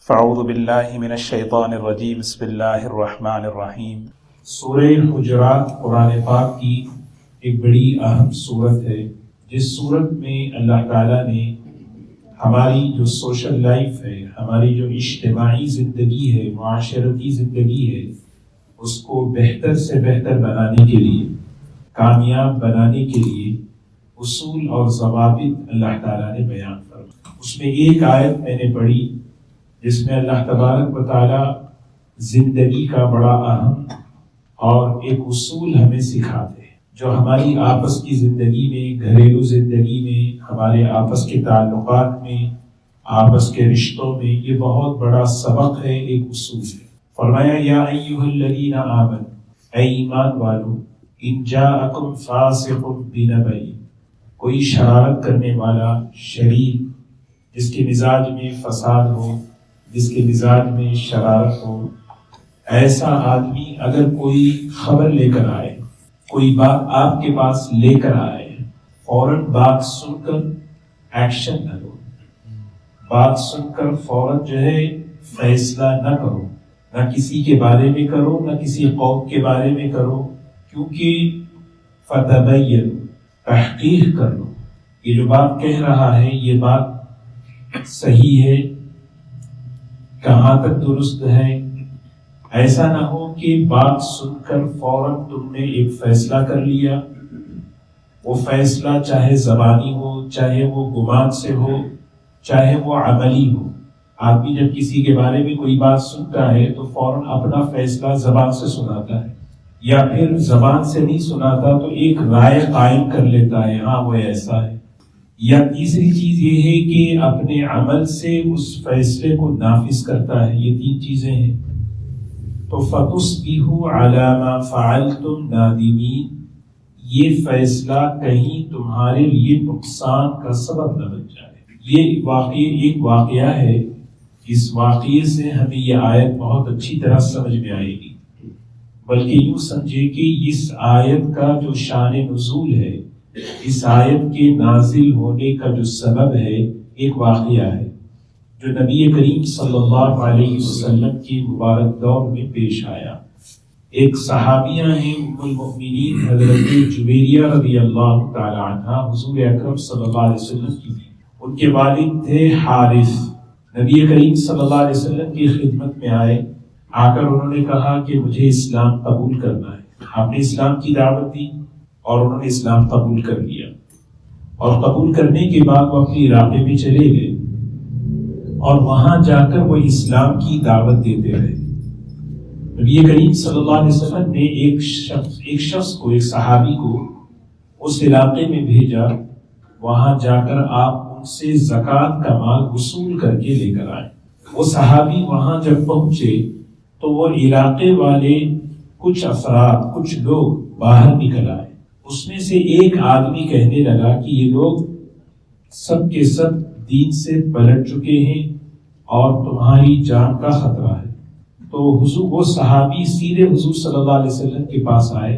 فاعوذ باللہ من الشیطان الرجیم بسم اللہ الرحمن الرحیم۔ سورہ حجرات قرآن پاک کی ایک بڑی اہم سورت ہے، جس سورت میں اللہ تعالیٰ نے ہماری جو سوشل لائف ہے، ہماری جو اجتماعی زندگی ہے، معاشرتی زندگی ہے، اس کو بہتر سے بہتر بنانے کے لیے، کامیاب بنانے کے لیے اصول اور ضوابط اللہ تعالیٰ نے بیان فرمائے۔ اس میں ایک آیت میں نے پڑھی جس میں اللہ تبارک و تعالیٰ زندگی کا بڑا اہم اور ایک اصول ہمیں سکھاتے ہیں، جو ہماری آپس کی زندگی میں، گھریلو زندگی میں، ہمارے آپس کے تعلقات میں، آپس کے رشتوں میں یہ بہت بڑا سبق ہے، ایک اصول ہے۔ فرمایا یا ایھا الذین آمنوا، اے ایمان والو، ان جاءکم فاسق بنبأ، کوئی شرارت کرنے والا شریر جس کے مزاج میں فساد ہو، جس کے مزاج میں شرارت ہو، ایسا آدمی اگر کوئی خبر لے کر آئے، کوئی بات آپ کے پاس لے کر آئے، فوراً بات سن کر ایکشن نہ لو، بات سن کر فوراً جو ہے فیصلہ نہ کرو، نہ کسی کے بارے میں کرو، نہ کسی قوم کے بارے میں کرو، کیونکہ فتبین، تحقیق کر لو، یہ جو بات کہہ رہا ہے یہ بات صحیح ہے، کہاں تک درست ہے۔ ایسا نہ ہو کہ بات سن کر فوراً تم نے ایک فیصلہ کر لیا، وہ فیصلہ چاہے زبانی ہو، چاہے وہ گمان سے ہو، چاہے وہ عملی ہو۔ آدمی جب کسی کے بارے میں کوئی بات سنتا ہے تو فوراً اپنا فیصلہ زبان سے سناتا ہے، یا پھر زبان سے نہیں سناتا تو ایک رائے قائم کر لیتا ہے، ہاں وہ ایسا ہے۔ یا تیسری چیز یہ ہے کہ اپنے عمل سے اس فیصلے کو نافذ کرتا ہے۔ یہ تین چیزیں ہیں۔ تو فَتُصْبِحُوا عَلَىٰ مَا فَعَلْتُمْ نَادِمِينَ، یہ فیصلہ کہیں تمہارے لیے نقصان کا سبب نہ بن جائے۔ یہ ایک واقعہ ہے، اس واقعے سے ہمیں یہ آیت بہت اچھی طرح سمجھ میں آئے گی، بلکہ یوں سمجھے کہ اس آیت کا جو شان نزول ہے، اس آیت کے نازل ہونے کا جو سبب ہے، ایک واقعہ ہے جو نبی کریم صلی اللہ علیہ وسلم کی مبارک دور میں پیش آیا۔ ایک صحابیہ ہیں ام المؤمنین حضرت جویریہ رضی اللہ تعالی عنہا، حضور اکرم صلی اللہ علیہ وسلم کی، ان کے والد تھے حارث۔ نبی کریم صلی اللہ علیہ وسلم کی خدمت میں آئے، آ کر انہوں نے کہا کہ مجھے اسلام قبول کرنا ہے۔ آپ نے اسلام کی دعوت دی اور انہوں نے اسلام قبول کر لیا، اور قبول کرنے کے بعد وہ اپنے علاقے میں چلے گئے اور وہاں جا کر وہ اسلام کی دعوت دیتے رہے۔ نبی کریم صلی اللہ علیہ وسلم نے ایک شخص کو، ایک صحابی کو اس علاقے میں بھیجا، وہاں جا کر آپ ان سے زکوٰۃ کا مال وصول کر کے لے کر آئے۔ وہ صحابی وہاں جب پہنچے تو وہ علاقے والے کچھ افراد، کچھ لوگ باہر نکل آئے۔ اس میں سے ایک آدمی کہنے لگا کہ یہ لوگ سب کے سب دین سے پلٹ چکے ہیں اور تمہاری جان کا خطرہ ہے۔ تو وہ صحابی سیدھے حضور صلی اللہ علیہ وسلم کے پاس آئے،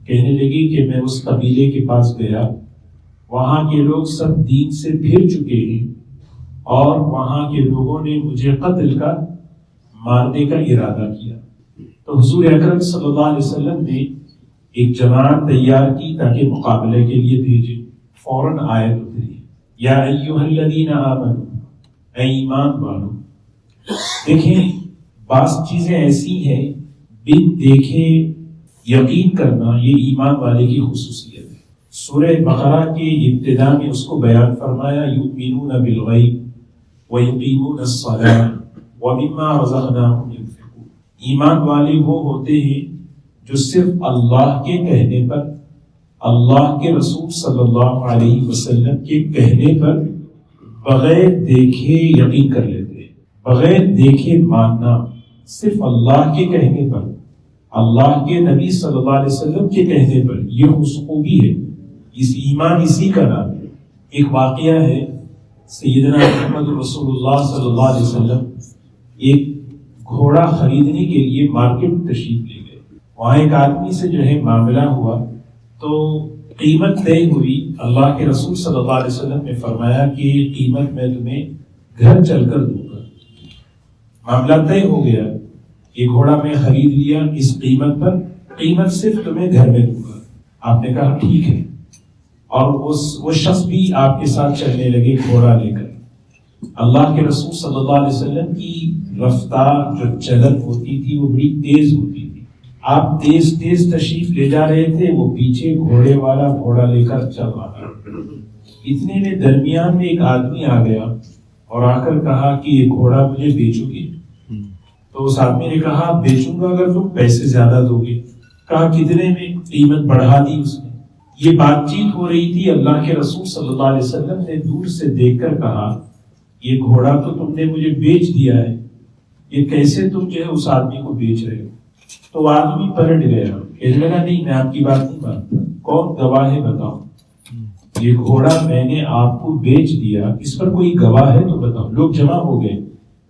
کہنے لگے کہ میں اس قبیلے کے پاس گیا، وہاں کے لوگ سب دین سے پھر چکے ہیں اور وہاں کے لوگوں نے مجھے قتل کا، مارنے کا ارادہ کیا۔ تو حضور اکرم صلی اللہ علیہ وسلم نے ایک جماعت تیار کی تاکہ مقابلے کے لیے بھیجے۔ فوراً آیت اتری، یا ایھا الذین آمنوا، اے ایمان والو۔ دیکھیں، بعض چیزیں ایسی ہیں بن دیکھے یقین کرنا، یہ ایمان والے کی خصوصیت ہے۔ سورہ بقرہ کے ابتدا میں اس کو بیان فرمایا، یؤمنون بالغیب ویقیمون الصلاۃ ومما رزقناہم ينفقون۔ ایمان والے وہ ہوتے ہیں جو صرف اللہ کے کہنے پر، اللہ کے رسول صلی اللہ علیہ وسلم کے کہنے پر بغیر دیکھے یقین کر لیتے ہیں، بغیر دیکھے ماننا، صرف اللہ کے کہنے پر، اللہ کے نبی صلی اللہ علیہ وسلم کے کہنے پر، یہ خوبی ہے، اس ایمان اسی کا نام ہے۔ ایک واقعہ ہے، سیدنا محمد رسول اللہ صلی اللہ علیہ وسلم ایک گھوڑا خریدنے کے لیے مارکیٹ تشریف لے گئے۔ وہاں ایک آدمی سے جو ہے معاملہ ہوا تو قیمت طے ہوئی۔ اللہ کے رسول صلی اللہ علیہ وسلم نے فرمایا کہ قیمت میں تمہیں گھر چل کر دوں گا۔ معاملہ طے ہو گیا، یہ گھوڑا میں خرید لیا اس قیمت پر، قیمت صرف تمہیں گھر میں دوں گا۔ آپ نے کہا ٹھیک ہے، اور وہ شخص بھی آپ کے ساتھ چلنے لگے گھوڑا لے کر۔ اللہ کے رسول صلی اللہ علیہ وسلم کی رفتار جو چلن ہوتی تھی وہ بڑی تیز ہوتی تھی، آپ تیز تیز تشریف لے جا رہے تھے، وہ پیچھے گھوڑے والا گھوڑا لے کر چل رہا تھا۔ اتنے میں درمیان میں ایک آدمی آ گیا اور آ کر کہا کہ یہ گھوڑا مجھے بیچو گے؟ تو اس آدمی نے کہا بیچوں گا اگر تم پیسے زیادہ دو گے۔ کہا کتنے میں؟ قیمت بڑھا دی اس نے۔ یہ بات چیت ہو رہی تھی، اللہ کے رسول صلی اللہ علیہ وسلم نے دور سے دیکھ کر کہا یہ گھوڑا تو تم نے مجھے بیچ دیا ہے، یہ کیسے تم جو ہے اس آدمی کو بیچ رہے ہو؟ تو آدمی پلٹ گیا، کہنے لگا نہیں میں آپ کی بات نہیں مانتا، کون گواہ ہے بتاؤ؟ یہ گھوڑا میں نے آپ کو بیچ دیا، اس پر کوئی گواہ ہے تو بتاؤ۔ لوگ جمع ہو گئے،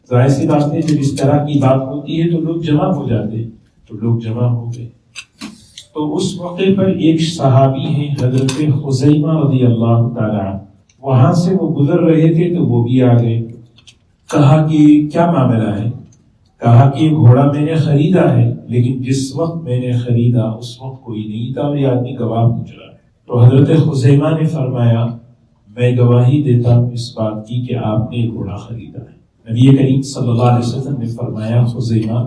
ظاہر سی بات ہے جب اس طرح کی بات ہوتی ہے تو لوگ جمع ہو جاتے، تو لوگ جمع ہو گئے۔ تو اس موقع پر ایک صحابی ہیں حضرت خزیمہ رضی اللہ تعالی عنہ، وہاں سے وہ گزر رہے تھے تو وہ بھی آ گئے۔ کہا کہ کیا معاملہ ہے؟ کہا کہ یہ گھوڑا میں نے خریدا ہے، لیکن جس وقت میں نے خریدا اس وقت کوئی نہیں تھا اور یہ آدمی گواہ پوچھ رہا ہے۔ تو حضرت خزیمہ نے فرمایا میں گواہی دیتا ہوں اس بات کی کہ آپ نے یہ گھوڑا خریدا ہے۔ نبی کریم صلی اللہ علیہ وسلم نے فرمایا خزیمہ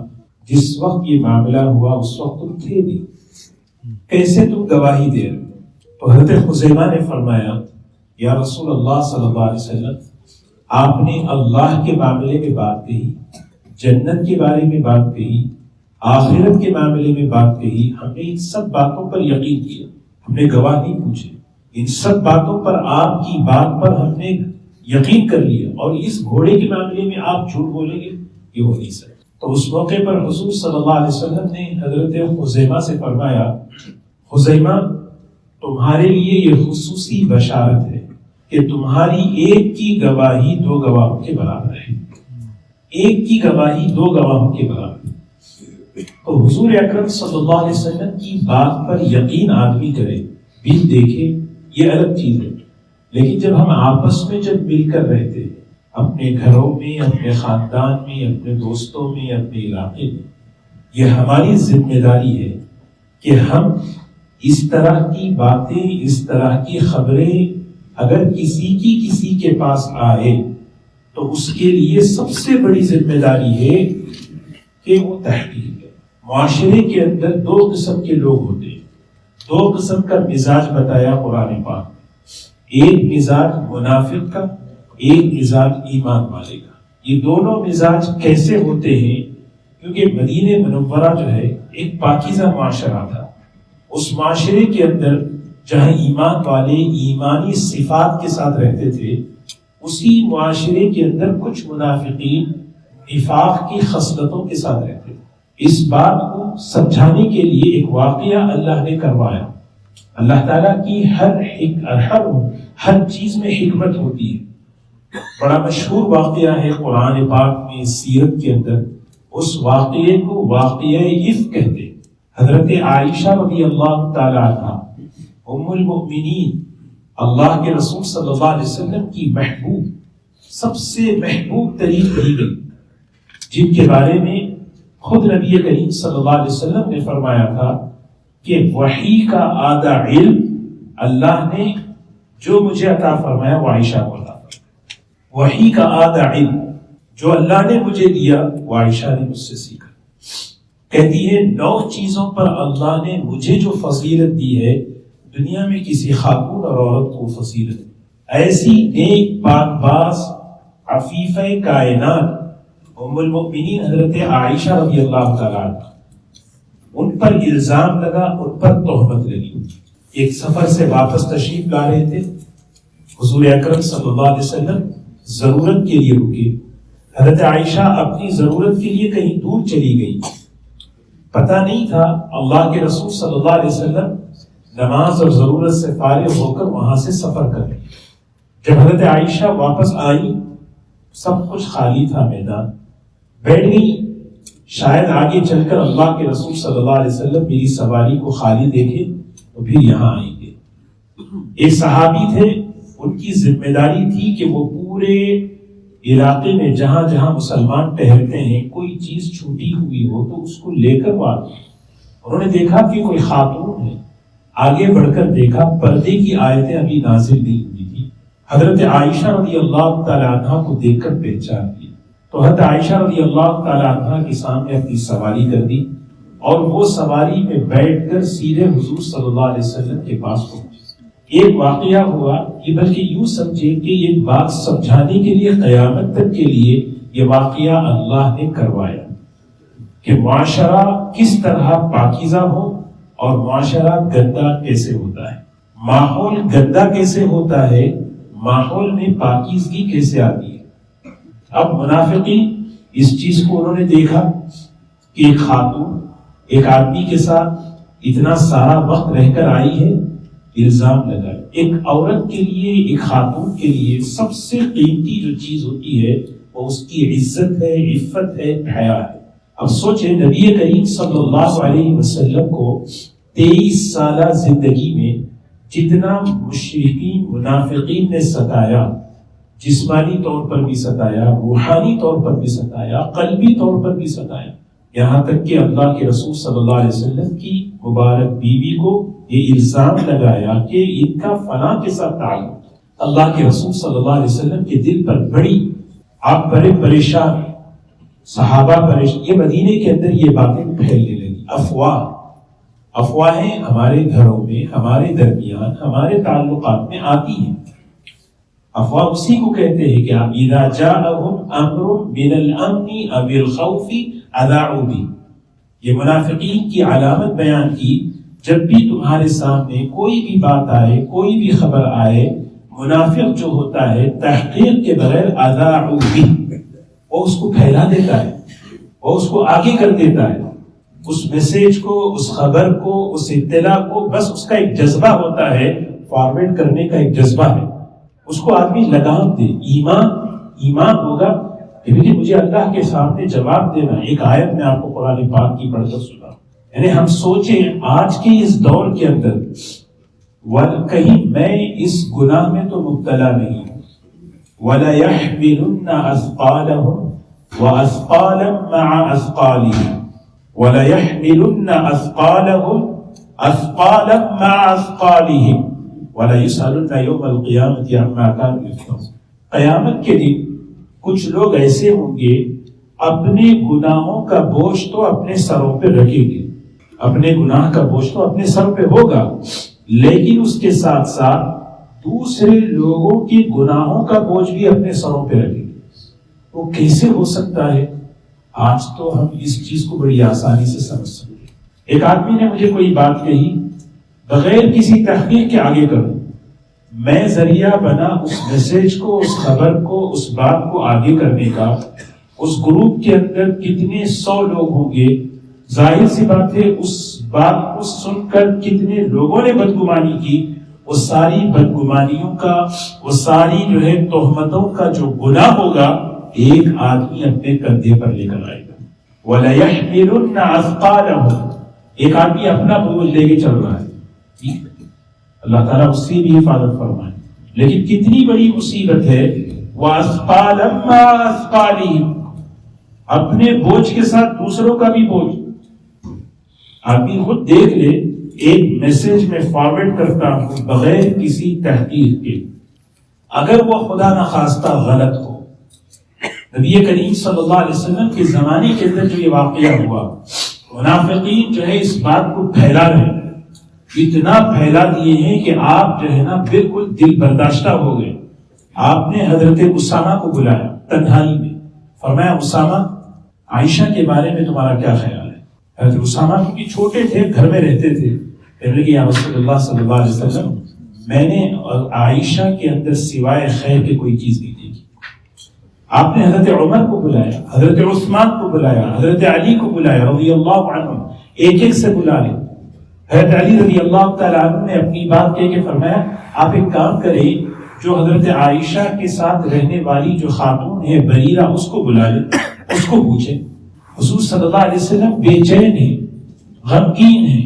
جس وقت یہ معاملہ ہوا اس وقت تم تھے نہیں، کیسے تم گواہی دے رہے؟ تو حضرت خزیمہ نے فرمایا یا رسول اللہ صلی اللہ علیہ وسلم آپ نے اللہ کے معاملے میں بات کہی، جنت کے بارے میں بات کہی، آخرت کے معاملے میں بات کہی، ہم نے ان سب باتوں پر یقین کیا، ہم نے گواہ نہیں پوچھے، ان سب باتوں پر آپ کی بات پر ہم نے یقین کر لیا، اور اس گھوڑے کے معاملے میں آپ جھوٹ بولیں گے یہ ہو نہیں سکتا۔ تو اس موقع پر حضور صلی اللہ علیہ وسلم نے حضرت خزیمہ سے فرمایا خزیمہ تمہارے لیے یہ خصوصی بشارت ہے کہ تمہاری ایک کی گواہی دو گواہوں کے برابر ہے، ایک کی گواہی دو گواہوں کے برابر ہے۔ تو حضور اکرم صلی اللہ علیہ وسلم کی بات پر یقین آدمی کرے بھی دیکھے یہ الگ چیز ہے، لیکن جب ہم آپس میں جب مل کر رہتے ہیں اپنے گھروں میں، اپنے خاندان میں، اپنے دوستوں میں، اپنے علاقے میں، یہ ہماری ذمہ داری ہے کہ ہم اس طرح کی باتیں، اس طرح کی خبریں اگر کسی کے پاس آئے تو اس کے لیے سب سے بڑی ذمہ داری ہے کہ وہ تحقیق ہے۔ معاشرے کے اندر دو قسم کے لوگ ہوتے ہیں، دو قسم کا مزاج بتایا قرآن پاک میں، ایک مزاج منافق کا، ایک مزاج ایمان والے کا۔ یہ دونوں مزاج کیسے ہوتے ہیں؟ کیونکہ مدینہ منورہ جو ہے ایک پاکیزہ معاشرہ تھا، اس معاشرے کے اندر جہاں ایمان والے ایمانی صفات کے ساتھ رہتے تھے، اسی معاشرے کے اندر کچھ منافقین نفاق کی خصلتوں کے ساتھ رہتے تھے۔ اس بات کو سمجھانے کے لیے ایک واقعہ اللہ نے کروایا۔ اللہ تعالیٰ کی ہر چیز میں حکمت ہوتی ہے۔ بڑا مشہور واقعہ ہے قرآن پاک میں، سیرت کے اندر، اس واقعے کو واقعہ افک کہتے ہیں۔ حضرت عائشہ رضی اللہ تعالی عنہ ام المؤمنین، اللہ کے رسول صلی اللہ علیہ وسلم کی محبوب، سب سے محبوب ترین بیوی، جن کے بارے میں خود نبی کریم صلی اللہ علیہ وسلم نے فرمایا تھا کہ وحی کا آدھا علم اللہ نے جو مجھے عطا فرمایا وہ عائشہ کو عطا فرمایا، وحی کا آدھا علم جو اللہ نے مجھے دیا وہ عائشہ نے مجھ سے سیکھا۔ کہتی ہے 9 چیزوں پر اللہ نے مجھے جو فضیلت دی ہے دنیا میں کسی خاتون اور عورت کو فضیلت، ایسی نیک پاک باز عفیفہ کائنات ام المؤمنین حضرت عائشہ رضی اللہ تعالیٰ عنہ، ان پر الزام لگا، ان پر تہمت لگی۔ ایک سفر سے واپس تشریف لا رہے تھے، حضور اکرم صلی اللہ علیہ وسلم ضرورت کے لیے رکے، حضرت عائشہ اپنی ضرورت کے لیے کہیں دور چلی گئی، پتہ نہیں تھا اللہ کے رسول صلی اللہ علیہ وسلم نماز اور ضرورت سے فارغ ہو کر وہاں سے سفر کر رہے۔ جب حضرت عائشہ واپس آئی سب کچھ خالی تھا، میدان بیٹھ گئی، شاید آگے چل کر اللہ کے رسول صلی اللہ علیہ وسلم میری سواری کو خالی دیکھے تو پھر یہاں آئیں گے۔ ایک صحابی تھے، ان کی ذمہ داری تھی کہ وہ پورے علاقے میں جہاں جہاں مسلمان ٹہرتے ہیں کوئی چیز چھوٹی ہوئی ہو تو اس کو لے کر وہ آتے ہیں۔ انہوں نے دیکھا کہ کوئی خاتون ہے، آگے بڑھ کر دیکھا پردے کی آیتیں ابھی نازل نہیں ہوئی تھی، حضرت عائشہ رضی اللہ تعالیٰ عنہ کو دیکھ کر پہچان لی، تو حضرت عائشہ رضی اللہ تعالیٰ عنہ کے سامنے اپنی سواری کر دی اور وہ سواری میں بیٹھ کر سیدھے حضور صلی اللہ علیہ وسلم کے پاس پہنچی۔ ایک واقعہ ہوا کہ بلکہ یوں سمجھے کہ یہ بات سمجھانے کے لیے قیامت تک کے لیے یہ واقعہ اللہ نے کروایا کہ معاشرہ کس طرح پاکیزہ ہو اور معاشرہ گندا کیسے ہوتا ہے، ماحول گندا کیسے ہوتا ہے، ماحول میں پاکیزگی کیسے آتی ہے۔ اب منافقین اس چیز کو انہوں نے دیکھا کہ ایک خاتون ایک آدمی کے ساتھ اتنا سارا وقت رہ کر آئی ہے، الزام لگا۔ ایک عورت کے لیے، ایک خاتون کے لیے سب سے قیمتی جو چیز ہوتی ہے وہ اس کی عزت ہے، عفت ہے، حیا ہے۔ اب سوچیں نبی کریم صلی اللہ علیہ وسلم کو 23 سالہ زندگی میں جتنا مشرکین منافقین نے ستایا، جسمانی طور پر بھی ستایا، روحانی طور پر بھی ستایا، قلبی طور پر بھی ستایا، یہاں تک کہ اللہ کے رسول صلی اللہ علیہ وسلم کی مبارک بیوی کو یہ الزام لگایا کہ ان کا فلاں کے ساتھ تعلق۔ اللہ کے رسول صلی اللہ علیہ وسلم کے دل پر آپ بڑے پریشان، صحابہ پریشان، یہ مدینے کے اندر یہ باتیں پھیلنے لگی۔ افواہیں ہمارے گھروں میں، ہمارے درمیان، ہمارے تعلقات میں آتی ہیں۔ افواہ اسی کو کہتے ہیں کہ اذا جاءهم امر من الامن او الخوف اذاعوا به، یہ منافقین کی علامت بیان کی، جب بھی تمہارے سامنے کوئی بھی بات آئے، کوئی بھی خبر آئے، منافق جو ہوتا ہے تحقیق کے بغیر اذاعوا به، وہ اس کو پھیلا دیتا ہے، وہ اس کو آگے کر دیتا ہے، اس میسیج کو، اس خبر کو، اس اطلاع کو، بس اس کا ایک جذبہ ہوتا ہے، فارورڈ کرنے کا ایک جذبہ ہے، اس کو آدمی لگام دے۔ ایمان ہوگا کہ مجھے اللہ کے سامنے جواب دینا۔ ایک آیت میں آپ کو قرآن پاک کی پڑھ کر سنا، یعنی ہم سوچیں آج کے اس دور کے اندر کہیں میں اس گناہ میں تو مبتلا نہیں ہوں۔ وَلَيَحْمِلُنَّ أَثْقَالَهُمْ وَأَثْقَالًا مَعَ أَثْقَالِهِمْ وَلَيَحْمِلُنَّ أَثْقَالَهُمْ أَثْقَالًا مَعَ أَثْقَالِهِمْ وَلَيُسْأَلُنَّ يَوْمَ الْقِيَامَةِ عَمَّا كَانُوا يَفْتَرُونَ۔ قیامت کے دن کچھ لوگ ایسے ہوں گے اپنے گناہوں کا بوجھ تو اپنے سروں پہ رکھیں گے، اپنے گناہ کا بوجھ تو اپنے سر پہ ہوگا، لیکن اس کے ساتھ ساتھ دوسرے لوگوں کے گناہوں کا بوجھ بھی اپنے سروں پہ رکھیں گے۔ وہ کیسے ہو سکتا ہے؟ آج تو ہم اس چیز کو بڑی آسانی سے سمجھ سکتے ہیں۔ ایک آدمی نے مجھے کوئی بات کہی، بغیر کسی تحقیق کے آگے کروں، میں ذریعہ بنا اس میسیج کو، اس خبر کو، اس بات کو آگے کرنے کا۔ اس گروپ کے اندر کتنے 100 لوگ ہوں گے، ظاہر سی بات ہے اس بات کو سن کر کتنے لوگوں نے بدگمانی کی، وہ ساری بدگمانیوں کا، وہ ساری جو ہے تہمتوں کا جو گناہ ہوگا ایک آدمی اپنے کندھے پر لے کر آئے گا۔ وَلَيَحْمِلُنَّ أَثْقَالَهُمْ، ایک آدمی اپنا بوجھ لے کے چل رہا ہے، اللہ تعالیٰ اس سے بھی حفاظت فرمائے، لیکن کتنی بڑی مصیبت ہے۔ وَأَثْقَالًا مَعَ أَثْقَالِهِمْ، اپنے بوجھ کے ساتھ دوسروں کا بھی بوجھ۔ آدمی خود دیکھ لے، ایک میسیج میں فارورڈ کرتا ہوں بغیر کسی تحقیق کے، اگر وہ خدا نخواستہ غلط ہو، نبی کریم صلی اللہ علیہ وسلم کے زمانے کے اندر جو یہ واقعہ ہوا، منافقین جو ہے اس بات کو پھیلا رہے ہیں، اتنا پھیلا دیے ہیں کہ آپ جو ہے نا بالکل دل برداشتہ ہو گئے۔ آپ نے حضرت اسامہ کو بلایا تنہائی میں، فرمایا اسامہ عائشہ کے بارے میں تمہارا کیا خیال ہے؟ حضرت اسامہ کیونکہ چھوٹے تھے، گھر میں رہتے تھے، کہنے کہ یا رسول اللہ صلی اللہ علیہ وسلم میں نے عائشہ کے اندر سوائے خیر کے کوئی چیز نہیں دیکھی۔ آپ نے حضرت عمر کو بلایا، حضرت عثمان کو بلایا، حضرت علی کو بلایا رضی اللہ عنہ، ایک ایک سے بلا لیں۔ حضرت علی رضی اللہ تعالیٰ عنہ نے اپنی بات کہہ کے فرمایا آپ ایک کام کریں، جو حضرت عائشہ کے ساتھ رہنے والی جو خاتون ہے بریرہ، اس کو بلا لیں، اس کو پوچھیں۔ حضور صلی اللہ علیہ وسلم بے چین ہیں، غمگین ہیں،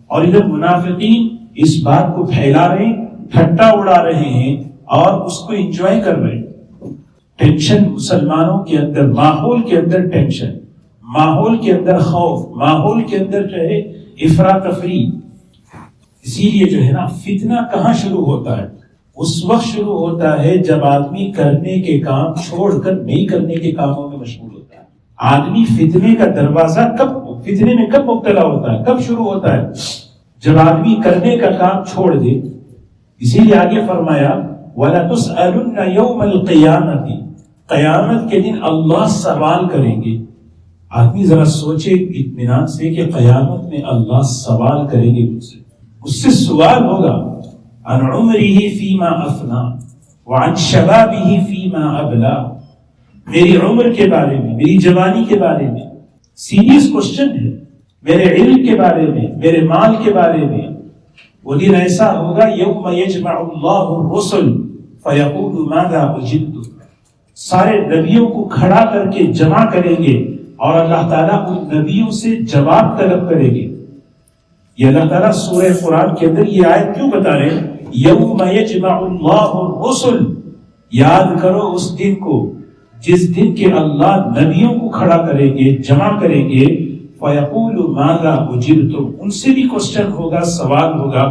اور ادھر منافقین اس بات کو پھیلا رہے ہیں، ٹھٹا اڑا رہے ہیں اور اس کو انجوائے کر رہے ہیں۔ ٹینشن مسلمانوں کے اندر، ماحول کے اندر ٹینشن، ماحول کے اندر خوف، ماحول کے اندر جو ہے افراتفری. اسی لیے جو ہے نا فتنہ کہاں شروع ہوتا ہے؟ اس وقت شروع ہوتا ہے جب آدمی کرنے کے کام چھوڑ کر نہیں کرنے کے کاموں میں مشغول ہوتا ہے. آدمی فتنے کا دروازہ فتنے میں کب مبتلا ہوتا ہے، کب شروع ہوتا ہے؟ جب آدمی کرنے کا کام چھوڑ دے. اسی لیے آگے فرمایا وَلَتُسْأَلُنَّ يَوْمَ الْقِيَامَةِ، قیامت کے دن اللہ سوال کریں گے. آدمی ذرا سوچے اطمینان سے کہ قیامت میں اللہ سوال کریں گے مجھ سے سوال ہوگا عن عمره فیما افنا وعن شبابه فیما ابلا. میری عمر کے بارے میں، میری جوانی کے بارے میں سیریس کوشچن ہے. میرے علم کے بارے میں، میرے مال کے بارے میں. وہ دن ایسا ہوگا یوم یجمع اللہ الرسل فیقول ماذا اجبتم، سارے نبیوں کو کھڑا کر کے جمع کریں گے اور اللہ تعالیٰ ان نبیوں سے جواب طلب کریں گے. یہ اللہ تعالیٰ سورہ قرآن کے اندر یہ آیت کیوں بتا رہے ہیں؟ یوم یجمع اللہ الرسل، یاد کرو اس دن کو جس دن کے اللہ نبیوں کو کھڑا کریں گے، جمع کریں گے. فیقول ماذا اجبتم، ان سے بھی کوسچن ہوگا، سوال ہوگا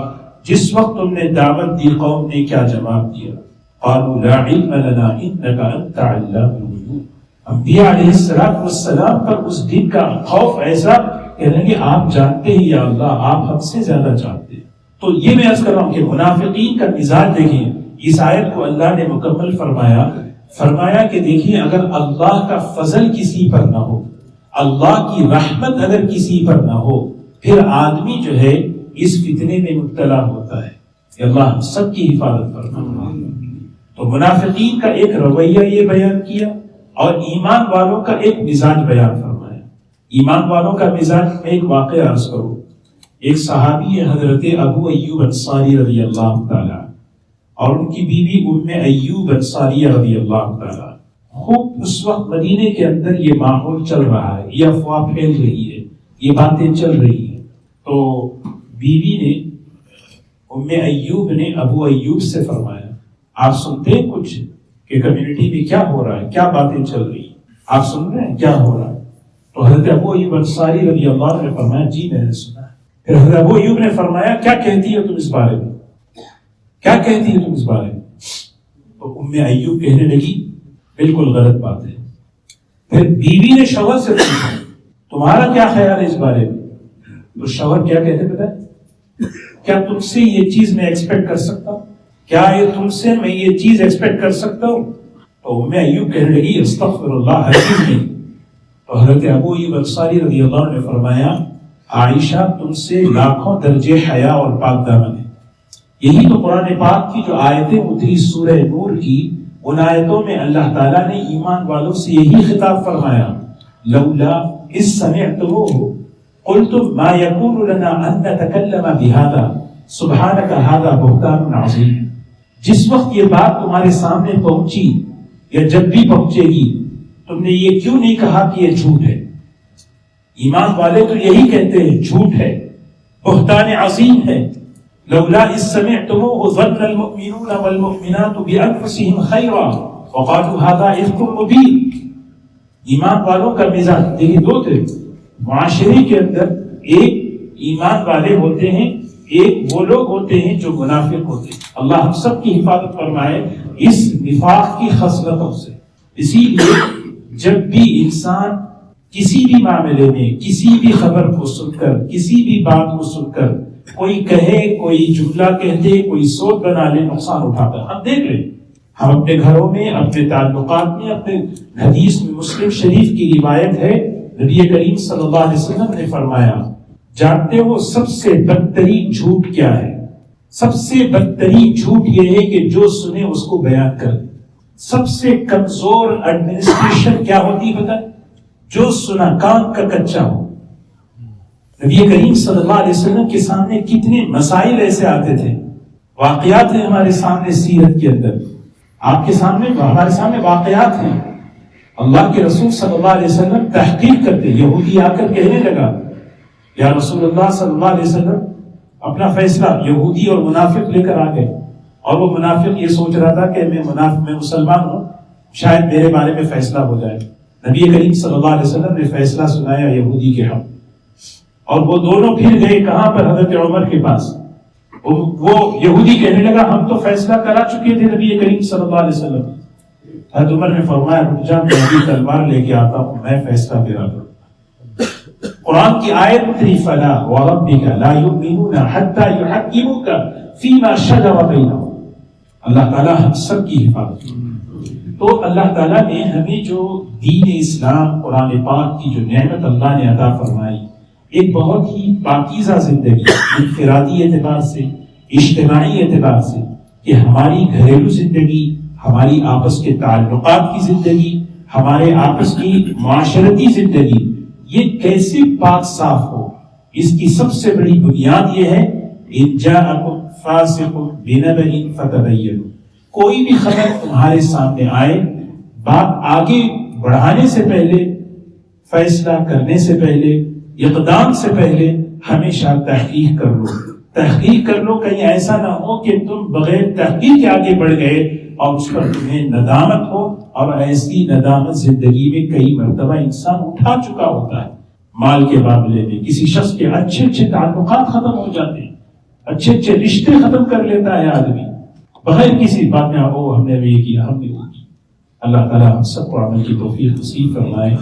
جس وقت تم نے دعوت دی قوم نے کیا جواب دیا. قالوا لا علم لنا انك انت علام الغیوب. انبیاء علیہ السلام پر اس دن کا خوف ایسا کہنے کہ آپ جانتے ہی یا اللہ، آپ ہم سے زیادہ جانتے ہیں. تو یہ میں عرض کر رہا ہوں کہ منافقین کا مزاج دیکھیں. اس آیت کو اللہ نے مکمل فرمایا کہ دیکھیں اگر اللہ کا فضل کسی پر نہ ہو، اللہ کی رحمت اگر کسی پر نہ ہو، پھر آدمی جو ہے اس فتنے میں مبتلا ہوتا ہے. کہ اللہ ہم سب کی حفاظت فرمائے. تو منافقین کا ایک رویہ یہ بیان کیا اور ایمان والوں کا ایک مزاج بیان فرمایا. ایمان والوں کا مزاج میں ایک واقعہ عرض کروں. ایک صحابی ہے حضرت ابو ایوب انصاری رضی اللہ تعالیٰ، اور ان کی بیوی ام ایوب انصاری رضی اللہ تعالیٰ. خوب اس وقت مدینے کے اندر یہ ماحول چل رہا ہے، یہ افواہ پھیل رہی ہے، یہ باتیں چل رہی ہیں. تو بیوی نے، ام ایوب نے ابو ایوب سے فرمایا آپ سنتے ہیں کچھ کہ کمیونٹی میں کیا ہو رہا ہے، کیا باتیں چل رہی ہیں، آپ سن رہے ہیں کیا ہو رہا ہے؟ تو حضرت ابو ایوب انصاری رضی اللہ عنہ نے فرمایا جی میں نے سنا ہے. پھر حضرت ابو ایوب نے فرمایا کیا کہتی ہو تم اس بارے میں، کیا کہتی ہو تم اس بارے میں؟ تو ام ایوب کہنے لگی بالکل غلط بات ہے. پھر بیوی نے شوہر سے پوچھا تمہارا کیا خیال ہے اس بارے میں؟ تو شوہر کیا کہتے پتہ ہے؟ کیا تم سے یہ چیز میں ایکسپیکٹ کر سکتا ہوں؟ کیا یہ تم سے میں یہ چیز ایکسپیکٹ کر سکتا ہوں؟ تو ام ایوب کہنے لگی استغفر اللہ، ہرگز نہیں. تو حضرت ابو ایوب انصاری رضی اللہ عنہ نے فرمایا عائشہ تم سے لاکھوں درجے حیا اور پاک دامن ہے. یہی تو قرآن پاک کی جو آیتیں اتری سورہ نور کی، ان آیتوں میں اللہ تعالیٰ نے ایمان والوں سے یہی خطاب فرمایا لولا اذ سمعتموہ قلتم ما یکون لنا ان نتکلم بہذا سبحانک ھذا بہتان عظیم. جس وقت یہ بات تمہارے سامنے پہنچی یا جب بھی پہنچے گی تم نے یہ کیوں نہیں کہا کہ یہ جھوٹ ہے؟ ایمان والے تو یہی کہتے ہیں جھوٹ ہے، بہتان عظیم ہے. لولا اذ سمعتموه ظن المؤمنون والمؤمنات بانفسهم خيرا وقالوا هذا افك مبين. ایمان والوں کا مزاج دیکھیں دو تھے معاشرے کے اندر. ایک ایمان والے ہوتے ہیں، ایک وہ لوگ ہوتے ہیں جو منافق ہوتے ہیں. اللہ ہم سب کی حفاظت فرمائے اس نفاق کی خصلتوں سے. اسی لیے جب بھی انسان کسی بھی معاملے میں کسی بھی خبر کو سن کر، کسی بھی بات کو سن کر کوئی کہے، کوئی جملہ کہتے، کوئی سوچ بنا لے، نقصان اٹھاتا ہے. ہم دیکھ لیں ہم اپنے گھروں میں، اپنے تعلقات میں، اپنے حدیث میں مسلم شریف کی روایت ہے نبی کریم صلی اللہ علیہ وسلم نے فرمایا جانتے ہو سب سے بدترین جھوٹ کیا ہے؟ سب سے بدترین جھوٹ یہ ہے کہ جو سنے اس کو بیان کر دے. سب سے کمزور ایڈمنسٹریشن کیا ہوتی ہے پتہ؟ جو سنا کان کا کچا ہو. نبی کریم صلی اللہ علیہ وسلم کے سامنے کتنے مسائل ایسے آتے تھے. واقعات ہیں ہمارے سامنے سیرت کے اندر، آپ کے سامنے ہمارے سامنے واقعات ہیں. اللہ کے رسول صلی اللہ علیہ وسلم تحقیق کرتے، یہودی آ کر کہنے لگا یا رسول اللہ صلی اللہ علیہ وسلم اپنا فیصلہ یہودی اور منافق لے کر آ گئے. اور وہ منافق یہ سوچ رہا تھا کہ میں مسلمان ہوں، شاید میرے بارے میں فیصلہ ہو جائے. نبی کریم صلی اللہ علیہ وسلم نے فیصلہ سنایا یہودی کے حق، اور وہ دونوں پھر گئے کہاں پر؟ حضرت عمر کے پاس. وہ یہودی کہنے لگا ہم تو فیصلہ کرا چکے تھے نبی کریم صلی اللہ علیہ وسلم. حضرت عمر نے فرمایا رک جا، میں بھی تلوار لے کے آتا ہوں، میں فیصلہ تیرا کروں. قرآن کی آیت اتری فلا وربک لا یؤمنون حتی یحکموک فیما شجر بینہم. اللہ تعالیٰ ہم سب کی حفاظت. تو اللہ تعالیٰ نے ہمیں جو دین اسلام قرآن پاک کی جو نعمت اللہ نے عطا فرمائی، ایک بہت ہی پاکیزہ زندگی، انفرادی اعتبار سے، اجتماعی اعتبار سے، کہ ہماری گھریلو زندگی، ہماری آپس کے تعلقات کی زندگی، ہمارے آپس کی معاشرتی زندگی یہ کیسے پاک صاف ہو، اس کی سب سے بڑی بنیاد یہ ہے ان جاءکم فاسق بنبأ فتبینوا. کوئی بھی خبر تمہارے سامنے آئے، بات آگے بڑھانے سے پہلے، فیصلہ کرنے سے پہلے، اقدام سے پہلے ہمیشہ تحقیق کر لو. تحقیق کر لو، کہیں ایسا نہ ہو کہ تم بغیر تحقیق کے آگے بڑھ گئے اور اس پر تمہیں ندامت ہو. اور ایسی ندامت زندگی میں کئی مرتبہ انسان اٹھا چکا ہوتا ہے. مال کے معاملے میں کسی شخص کے اچھے اچھے تعلقات ختم ہو جاتے ہیں، اچھے اچھے رشتے ختم کر لیتا ہے آدمی بغیر کسی بات میں. ہم نے یہ کیا، ہم نے وہ کیا. اللہ تعالیٰ ہم سب کو عمل کی توفیق نصیب فرمائے.